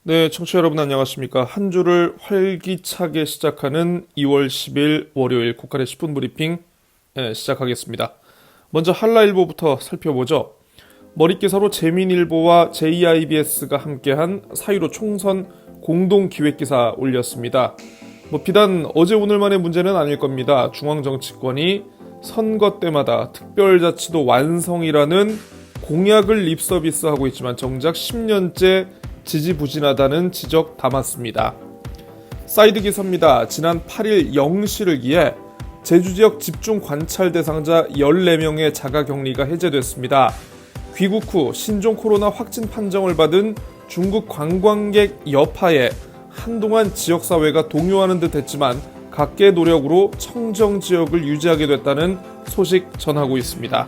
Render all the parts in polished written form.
네, 청취자 여러분 안녕하십니까. 한 주를 활기차게 시작하는 2월 10일 월요일 국간의 10분 브리핑 시작하겠습니다. 먼저 한라일보부터 살펴보죠. 머릿기사로 재민일보와 JIBS가 함께한 4.15 총선 공동기획기사 올렸습니다. 비단 어제 오늘만의 문제는 아닐 겁니다. 중앙정치권이 선거 때마다 특별자치도 완성이라는 공약을 립서비스하고 있지만 정작 10년째 지지부진하다는 지적 담았습니다. 사이드 기사입니다. 지난 8일 0시를 기해 제주지역 집중 관찰 대상자 14명의 자가격리가 해제됐습니다. 귀국 후 신종 코로나 확진 판정을 받은 중국 관광객 여파에 한동안 지역사회가 동요하는 듯 했지만 각계의 노력으로 청정지역을 유지하게 됐다는 소식 전하고 있습니다.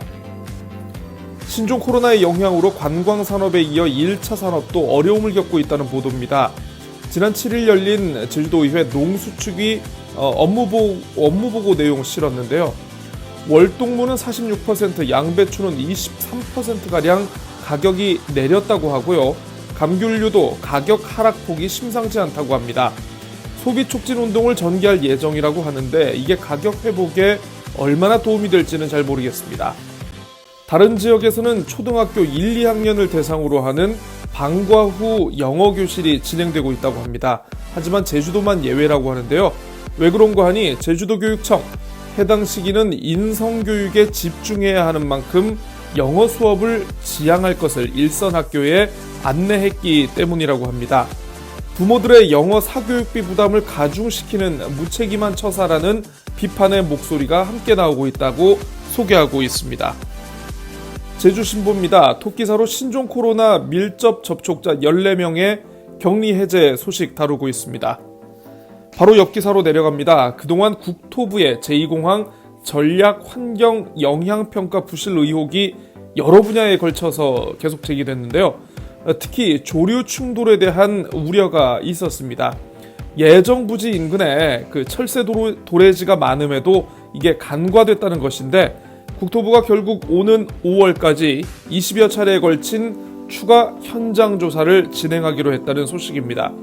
신종 코로나의 영향으로 관광산업에 이어 1차 산업도 어려움을 겪고 있다는 보도입니다. 지난 7일 열린 제주도의회 농수축이 업무보고 내용 실었는데요. 월동무는 46%, 양배추는 23%가량 가격이 내렸다고 하고요. 감귤류도 가격 하락폭이 심상치 않다고 합니다. 소비 촉진 운동을 전개할 예정이라고 하는데 이게 가격 회복에 얼마나 도움이 될지는 잘 모르겠습니다. 다른 지역에서는 초등학교 1, 2학년을 대상으로 하는 방과 후 영어 교실이 진행되고 있다고 합니다. 하지만 제주도만 예외라고 하는데요. 왜 그런가 하니 제주도교육청 해당 시기는 인성교육에 집중해야 하는 만큼 영어 수업을 지양할 것을 일선 학교에 안내했기 때문이라고 합니다. 부모들의 영어 사교육비 부담을 가중시키는 무책임한 처사라는 비판의 목소리가 함께 나오고 있다고 소개하고 있습니다. 제주신보입니다. 토끼사로 신종 코로나 밀접 접촉자 14명의 격리 해제 소식 다루고 있습니다. 바로 옆기사로 내려갑니다. 그동안 국토부의 제2공항 전략 환경 영향평가 부실 의혹이 여러 분야에 걸쳐서 계속 제기됐는데요. 특히 조류 충돌에 대한 우려가 있었습니다. 예정 부지 인근에 철새 도래지가 많음에도 이게 간과됐다는 것인데 국토부가 결국 오는 5월까지 20여 차례에 걸친 추가 현장 조사를 진행하기로 했다는 소식입니다.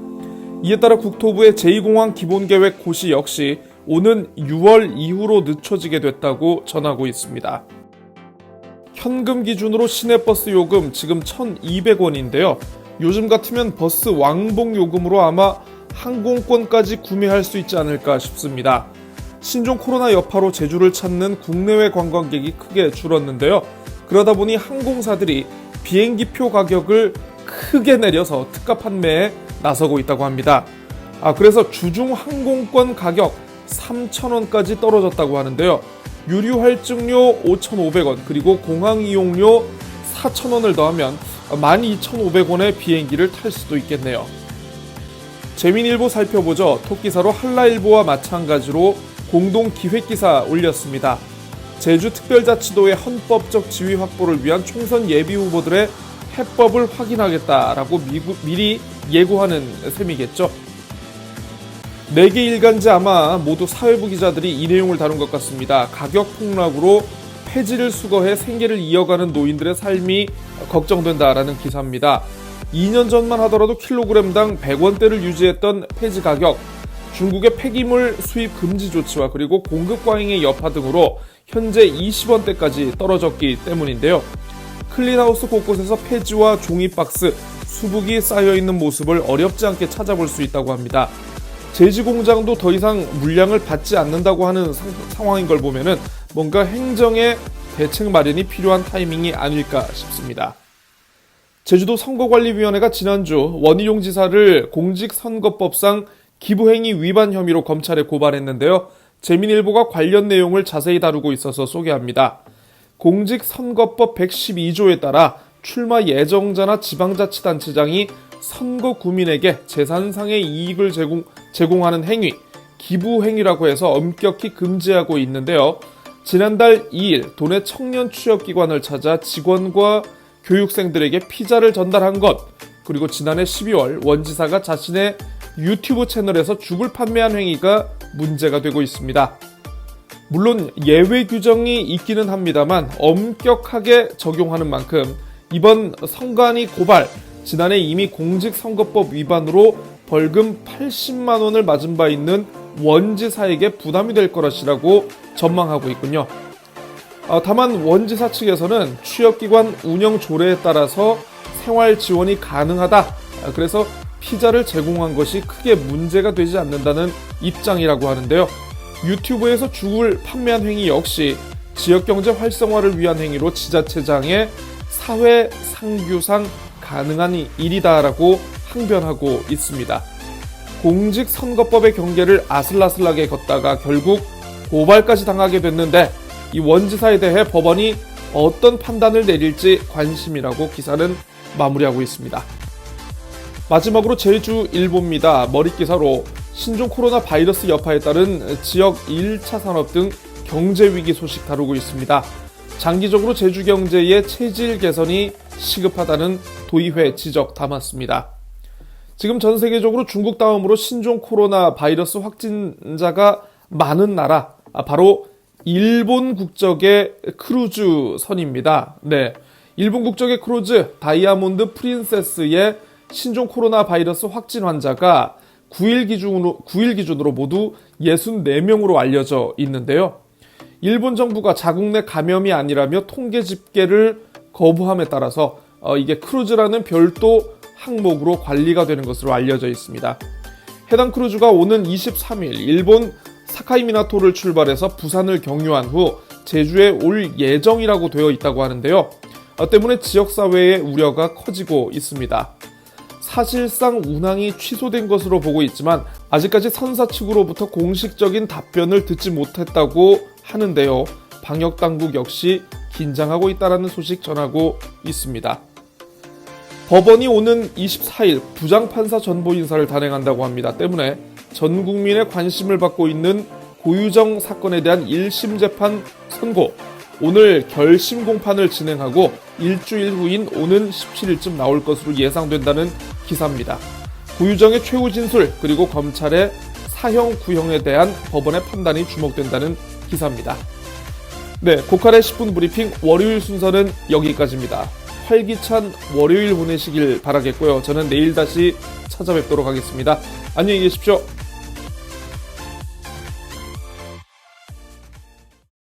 이에 따라 국토부의 제2공항 기본계획 고시 역시 오는 6월 이후로 늦춰지게 됐다고 전하고 있습니다. 현금 기준으로 시내버스 요금 지금 1,200원인데요. 요즘 같으면 버스 왕복 요금으로 아마 항공권까지 구매할 수 있지 않을까 싶습니다. 신종 코로나 여파로 제주를 찾는 국내외 관광객이 크게 줄었는데요. 그러다 보니 항공사들이 비행기표 가격을 크게 내려서 특가 판매에 나서고 있다고 합니다. 그래서 주중 항공권 가격 3,000원까지 떨어졌다고 하는데요. 유류 할증료 5,500원 그리고 공항 이용료 4,000원을 더하면 12,500원의 비행기를 탈 수도 있겠네요. 재민일보 살펴보죠. 토끼사로 한라일보와 마찬가지로 공동 기획기사 올렸습니다. 제주특별자치도의 헌법적 지위 확보를 위한 총선 예비 후보들의 해법을 확인하겠다라고 미리 예고하는 셈이겠죠. 4개 일간지 아마 모두 사회부 기자들이 이 내용을 다룬 것 같습니다. 가격 폭락으로 폐지를 수거해 생계를 이어가는 노인들의 삶이 걱정된다라는 기사입니다. 2년 전만 하더라도 킬로그램당 100원대를 유지했던 폐지 가격, 중국의 폐기물 수입 금지 조치와 그리고 공급 과잉의 여파 등으로 현재 20원대까지 떨어졌기 때문인데요. 클린하우스 곳곳에서 폐지와 종이박스, 수북이 쌓여있는 모습을 어렵지 않게 찾아볼 수 있다고 합니다. 제지공장도 더 이상 물량을 받지 않는다고 하는 상황인 걸 보면은 뭔가 행정의 대책 마련이 필요한 타이밍이 아닐까 싶습니다. 제주도 선거관리위원회가 지난주 원희룡 지사를 공직선거법상 기부행위 위반 혐의로 검찰에 고발했는데요. 재민일보가 관련 내용을 자세히 다루고 있어서 소개합니다. 공직선거법 112조에 따라 출마 예정자나 지방자치단체장이 선거구민에게 재산상의 이익을 제공하는 행위, 기부행위라고 해서 엄격히 금지하고 있는데요. 지난달 2일 도내 청년 취업기관을 찾아 직원과 교육생들에게 피자를 전달한 것, 그리고 지난해 12월 원 지사가 자신의 유튜브 채널에서 죽을 판매한 행위가 문제가 되고 있습니다. 물론 예외 규정이 있기는 합니다만 엄격하게 적용하는 만큼 이번 선관위 고발, 지난해 이미 공직선거법 위반으로 벌금 80만 원을 맞은 바 있는 원지사에게 부담이 될 것이라고 전망하고 있군요. 다만 원지사 측에서는 취업기관 운영 조례에 따라서 생활 지원이 가능하다. 그래서 피자를 제공한 것이 크게 문제가 되지 않는다는 입장이라고 하는데요. 유튜브에서 죽을 판매한 행위 역시 지역경제 활성화를 위한 행위로 지자체장의 사회 상규상 가능한 일이다라고 항변하고 있습니다. 공직선거법의 경계를 아슬아슬하게 걷다가 결국 고발까지 당하게 됐는데 이 원지사에 대해 법원이 어떤 판단을 내릴지 관심이라고 기사는 마무리하고 있습니다. 마지막으로 제주일보입니다. 머릿기사로 신종 코로나 바이러스 여파에 따른 지역 1차 산업 등 경제위기 소식 다루고 있습니다. 장기적으로 제주 경제의 체질 개선이 시급하다는 도의회 지적 담았습니다. 지금 전 세계적으로 중국 다음으로 신종 코로나 바이러스 확진자가 많은 나라, 바로 일본 국적의 크루즈선입니다. 네, 일본 국적의 크루즈 다이아몬드 프린세스의 신종 코로나 바이러스 확진 환자가 9일 기준으로 모두 64명으로 알려져 있는데요. 일본 정부가 자국 내 감염이 아니라며 통계 집계를 거부함에 따라서 이게 크루즈라는 별도 항목으로 관리가 되는 것으로 알려져 있습니다. 해당 크루즈가 오는 23일 일본 사카이미나토를 출발해서 부산을 경유한 후 제주에 올 예정이라고 되어 있다고 하는데요. 때문에 지역사회의 우려가 커지고 있습니다. 사실상 운항이 취소된 것으로 보고 있지만 아직까지 선사 측으로부터 공식적인 답변을 듣지 못했다고 하는데요. 방역당국 역시 긴장하고 있다는 소식 전하고 있습니다. 법원이 오는 24일 부장판사 전보 인사를 단행한다고 합니다. 때문에 전 국민의 관심을 받고 있는 고유정 사건에 대한 1심 재판 선고, 오늘 결심 공판을 진행하고 일주일 후인 오는 17일쯤 나올 것으로 예상된다는 기사입니다. 고유정의 최후 진술 그리고 검찰의 사형 구형에 대한 법원의 판단이 주목된다는 기사입니다. 네, 고칼의 10분 브리핑 월요일 순서는 여기까지입니다. 활기찬 월요일 보내시길 바라겠고요. 저는 내일 다시 찾아뵙도록 하겠습니다. 안녕히 계십시오.